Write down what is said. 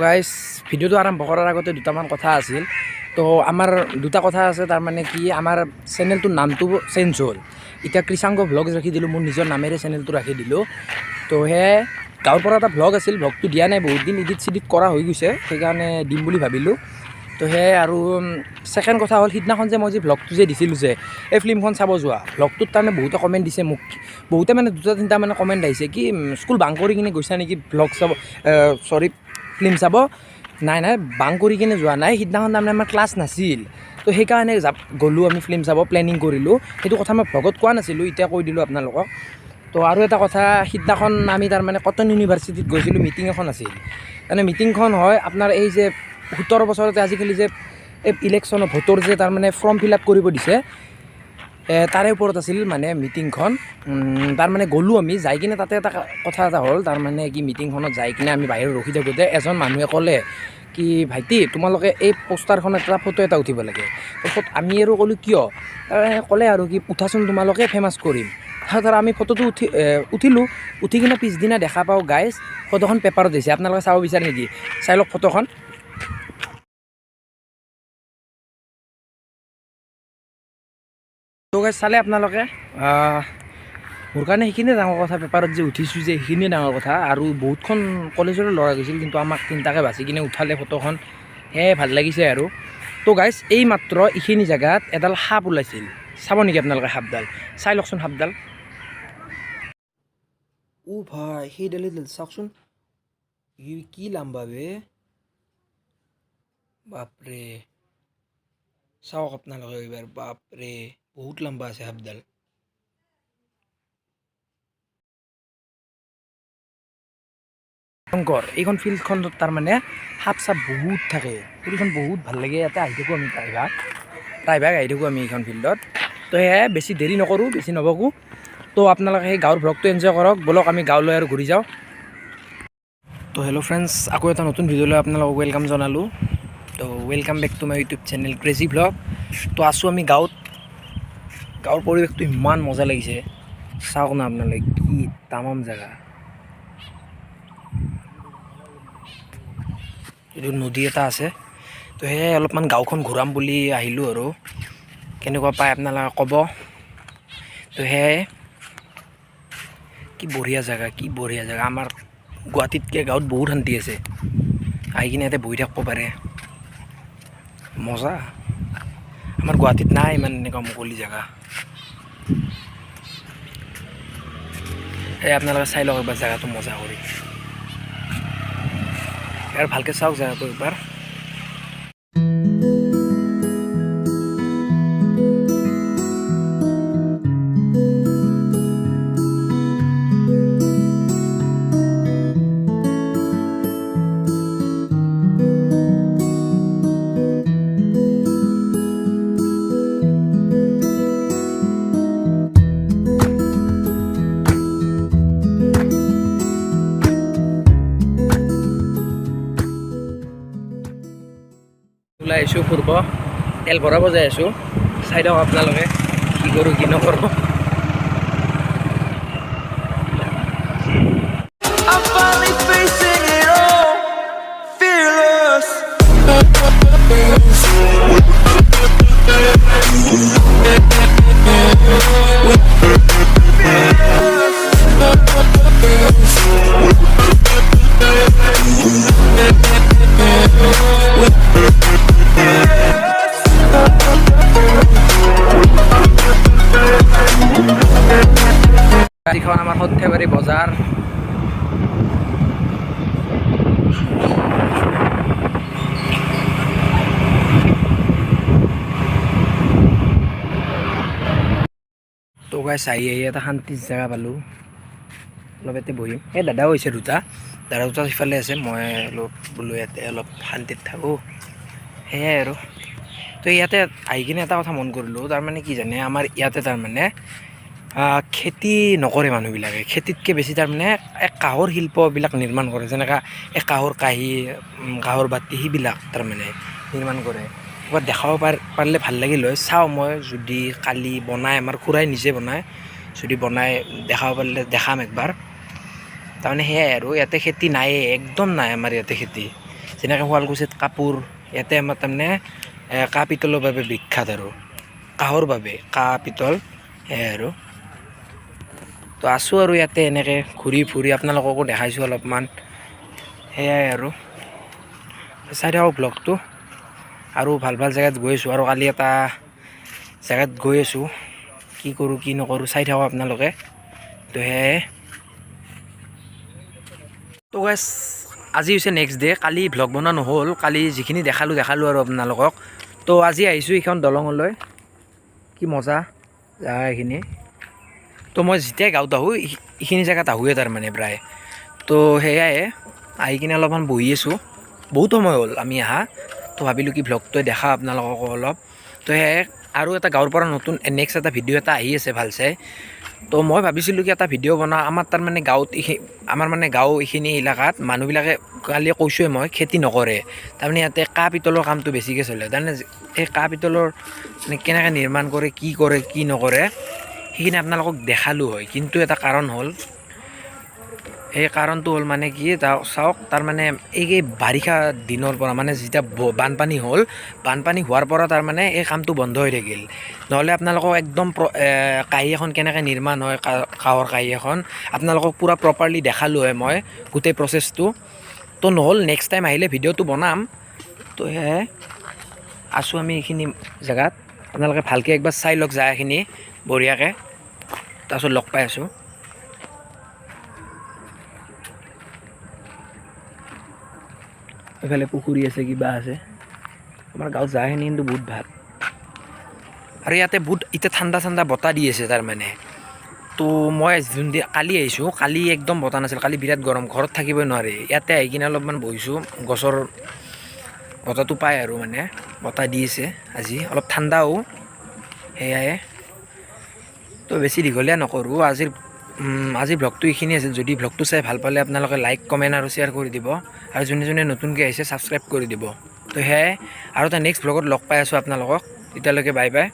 Guys ভিডিঅ'টো আৰম্ভ কৰাৰ আগতে দুটামান কথা আছিল। তো আমাৰ দুটা কথা আছে, তাৰমানে কি আমাৰ চেনেলটোৰ নামটো চেঞ্জ হ'ল। এতিয়া কৃষাংগ ভ্লগছ ৰাখি দিলোঁ, মোৰ নিজৰ নামেৰে চেনেলটো ৰাখি দিলোঁ। তো সেয়াই গাঁৱৰ পৰা এটা ভ্লগ আছিল, ভ্লগটো দিয়া নাই বহুত দিন, এডিট কৰা হৈ গৈছে, সেইকাৰণে দিম বুলি ভাবিলোঁ। তো সেয়াই আৰু ছেকেণ্ড কথা হ'ল, সিদিনাখন যে মই যে ভ্লগটো যে দিছিলোঁ যে এই ফিল্মখন চাব যোৱা ভ্লগটোত তাৰমানে বহুতে কমেণ্ট দিছে মোক, বহুতে মানে দুটা তিনিটা মানে কমেণ্ট আহিছে কি স্কুল বাং কৰি কিনে গৈছা নেকি ভ্লগ চাব, ফিল্ম চাব। নাই বাং কৰি কিনে যোৱা নাই, সিদিনাখন তাৰমানে আমাৰ ক্লাছ নাছিল, তো সেইকাৰণে গ'লোঁ আমি ফিল্ম চাব, প্লেনিং কৰিলোঁ। সেইটো কথা মই ভ্লগত কোৱা নাছিলোঁ, এতিয়া কৈ দিলোঁ আপোনালোকক। তো আৰু এটা কথা, সিদিনাখন আমি তাৰমানে কটন ইউনিভাৰ্চিটিত গৈছিলোঁ, মিটিং এখন আছিল। মানে মিটিংখন হয় আপোনাৰ এই যে 17 বছৰতে আজিকালি যে এই ইলেকশ্যনৰ ভোটৰ যে তাৰমানে ফৰ্ম ফিল আপ কৰিব দিছে, তাৰে ওপৰত আছিল মানে মিটিংখন। তাৰমানে গ'লোঁ আমি, যাই কিনে তাতে এটা কথা এটা হ'ল, তাৰমানে কি মিটিংখনত যাই কিনে আমি বাহিৰত ৰখি থাকোঁতে এজন মানুহে ক'লে কি ভাইটি তোমালোকে এই পোষ্টাৰখনত এটা ফটো এটা উঠিব লাগে। তাৰপিছত আমি আৰু ক'লোঁ কিয়, ক'লে আৰু কি উঠাচোন তোমালোকে ফেমাছ কৰিম। তাৰপিছত আমি ফটোটো উঠিলোঁ, উঠি কিনে পিছদিনা দেখা পাওঁ গাইজ ফটোখন পেপাৰত দিছে। আপোনালোকে চাব বিচাৰে নেকি? চাই লওক ফটোখন। তো গাইজ চালে আপোনালোকে, মোৰ কাৰণে সেইখিনিয়ে ডাঙৰ কথা, পেপাৰত যে উঠিছোঁ যে সেইখিনিয়ে ডাঙৰ কথা। আৰু বহুতখন কলেজৰে ল'ৰা গৈছিল, কিন্তু আমাক তিনিটাকে বাছি কিনে উঠালে ফটোখন, সেয়াই ভাল লাগিছে আৰু। তো গাইজ এই মাত্ৰ এইখিনি জেগাত এডাল সাপ ওলাইছিল, চাব নেকি আপোনালোকে সাপডাল? চাই লওকচোন সাপডাল। ভাই সেইডালে চাওকচোন, কি লাম্বা বে, বাপৰে চাওক আপোনালোকে এইবাৰ, বাপৰে বহুত লম্বা আছে সাপডাল। শংকৰ এইখন ফিল্ডখনত তাৰমানে সাপ চাপ বহুত থাকে, ফিল্ডখন বহুত ভাল লাগে, ইয়াতে আহি থাকোঁ আমি প্ৰায়ভাগ আহি থাকোঁ আমি এইখন ফিল্ডত। তো সেয়াই বেছি দেৰি নকৰোঁ, বেছি নবকোঁ। তো আপোনালোকে সেই গাঁৱৰ ভ্লগটো এনজয় কৰক, ব'লক আমি গাঁৱলৈ আৰু ঘূৰি যাওঁ। তো হেল্ল' ফ্ৰেণ্ডছ, আকৌ এটা নতুন ভিডিঅ'লৈ আপোনালোকক ৱেলকাম জনালোঁ। তো welcome back to my YouTube channel crazy vlog. তো আছোঁ আমি গাঁৱত, গাঁৱৰ পৰিৱেশটো ইমান মজা লাগিছে, চাওক না আপোনালোকে, কি তামাম জেগা। এইটো নদী এটা আছে, তো সেয়াই অলপমান গাঁওখন ঘূৰাম বুলি আহিলোঁ আৰু, কেনেকুৱা পায় আপোনালোকে ক'ব। তো সেয়াই কি বঢ়িয়া জেগা, কি বঢ়িয়া জেগা। আমাৰ গুৱাহাটীতকৈ গাঁৱত বহুত শান্তি আছে, আহি কিনে ইয়াতে বহি থাকিব পাৰে, মজা। আমাৰ গুৱাহাটীত নাই ইমান এনেকুৱা মুকলি জেগা। এই আপোনালোকে চাই লওক একবাৰ জেগাটো মজা কৰি, আৰু ভালকৈ চাওক জেগাটো একবাৰ। ওলাই আহিছোঁ ফুৰিব, তেল ভৰাব যাই আছোঁ, চাই দিয়ক আপোনালোকে কি কৰোঁ কি নকৰোঁ। গাড়ীখন আমাৰ সৰ্থেবাৰী বজাৰ। তো গাইছ আহি এটা শান্তিৰ জেগা পালোঁ, অলপ ইয়াতে বহিম। এই দাদাও হৈছে দাদা দুটা সিফালে আছে, মই অলপ বোলো ইয়াতে অলপ শান্তিত থাকোঁ, সেয়াই আৰু। তো ইয়াতে আহি কিনে এটা কথা মন কৰিলোঁ, তাৰমানে কি জানে, আমাৰ ইয়াতে তাৰমানে খেতি নকৰে মানুহবিলাকে, খেতিতকৈ বেছি তাৰমানে এই কাঁহৰ শিল্পবিলাক নিৰ্মাণ কৰে, যেনেকৈ এই কাঁহৰ কাঁহী, কাঁহৰ বাতি, সেইবিলাক তাৰমানে নিৰ্মাণ কৰে। ক'ৰবাত দেখাব পাৰিলে ভাল লাগিল হয়। চাওঁ মই যদি কালি বনাই, আমাৰ খুৰাই নিজে বনায়, যদি বনাই দেখাব পাৰিলে দেখাম একবাৰ। তাৰমানে সেয়াই আৰু, ইয়াতে খেতি নায়েই, একদম নাই আমাৰ ইয়াতে খেতি। যেনেকৈ শুৱালকুছিত কাপোৰ, ইয়াতে আমাৰ তাৰমানে কাঁহ পিতলৰ বাবে বিখ্যাত আৰু কাঁহৰ বাবে কাঁহ পিতল সেয়াই আৰু। তো আছোঁ আৰু ইয়াতে এনেকৈ ঘূৰি ফুৰি আপোনালোককো দেখাইছোঁ অলপমান সেয়াই আৰু। চাই থাকক ব্লগটো। আৰু ভাল ভাল জেগাত গৈ আছোঁ, আৰু কালি এটা জেগাত গৈ আছোঁ, কি কৰোঁ কি নকৰোঁ চাই থাকক আপোনালোকে। তো সেয়াই। তো গাইছ আজি হৈছে নেক্সট ডে, কালি ভ্লগ বনোৱা নহ'ল, কালি যিখিনি দেখালোঁ আৰু আপোনালোকক। তো আজি আহিছোঁ এইখন দলঙলৈ, কি মজা জাগা এইখিনি। তো মই যেতিয়াই গাঁৱত আহোঁ এইখিনি জেগাত আহোঁৱে তাৰমানে প্ৰায়। তো সেয়াই আহি কিনে অলপমান বহি আছোঁ, বহুত সময় হ'ল আমি আহা। তো ভাবিলোঁ কি ভ্লগটোৱে দেখা আপোনালোককো অলপ। তো সেয়াই আৰু এটা গাঁৱৰ পৰা নতুন নেক্সট এটা ভিডিঅ' এটা আহি আছে ভাল চাই। তো মই ভাবিছিলোঁ কি এটা ভিডিঅ' বনাওঁ আমাৰ তাৰমানে গাঁৱত, আমাৰ মানে গাঁও এইখিনি এলেকাত মানুহবিলাকে কালি কৈছোঁৱে মই খেতি নকৰে, তাৰমানে ইয়াতে কাঁহ পিতলৰ কামটো বেছিকৈ চলে। তাৰমানে এই কাঁহ পিতলৰ মানে কেনেকৈ নিৰ্মাণ কৰে কি নকৰে সেইখিনি আপোনালোকক দেখালোঁ হয়, কিন্তু এটা কাৰণ হ'ল, সেই কাৰণটো হ'ল মানে কি চাওক, তাৰমানে এই বাৰিষা দিনৰ পৰা মানে যেতিয়া বানপানী হ'ল, বানপানী হোৱাৰ পৰা তাৰমানে এই কামটো বন্ধ হৈ থাকিল। নহ'লে আপোনালোকক একদম কাঁহী এখন কেনেকৈ নিৰ্মাণ হয়, কাঁহৰ কাঁহী এখন আপোনালোকক পূৰা প্ৰপাৰলি দেখালোঁ হয় মই গোটেই প্ৰচেছটো। তো নহ'ল, নেক্সট টাইম আহিলে ভিডিঅ'টো বনাম। তো সেয়াই আছোঁ আমি এইখিনি জেগাত, আপোনালোকে ভালকৈ একবাৰ চাই লওক জেগাখিনি বঢ়িয়াকৈ, তাৰপিছত লগ পাই আছোঁ। এইফালে পুখুৰী আছে, কিবা আছে, আমাৰ গাঁৱত জেগাখিনি কিন্তু বহুত ভাল। আৰু ইয়াতে বহুত এতিয়া ঠাণ্ডা বতাহ দি আছে তাৰমানে। তো মই যোনদিন কালি আহিছোঁ, কালি একদম বতাহ নাছিল, কালি বিৰাট গৰম, ঘৰত থাকিবই নোৱাৰি। ইয়াতে আহি কিনে অলপমান বহিছোঁ, গছৰ বতাহটো পায় আৰু মানে বতাহ দি আছে আজি, অলপ ঠাণ্ডাও সেয়াই। তো বেছি দীঘলীয়া নকৰোঁ, আজিৰ ভ্লগটো এইখিনি আছিল। যদি ভ্লগটো চাই ভাল পালে আপোনালোকে লাইক কমেণ্ট আৰু শ্বেয়াৰ কৰি দিব, আৰু যোনে নতুনকৈ আহিছে ছাবস্ক্ৰাইব কৰি দিব। তো সেয়াই, আৰু এটা নেক্সট ভ্লগত লগ পাই আছোঁ আপোনালোকক, তেতিয়ালৈকে বাই বাই।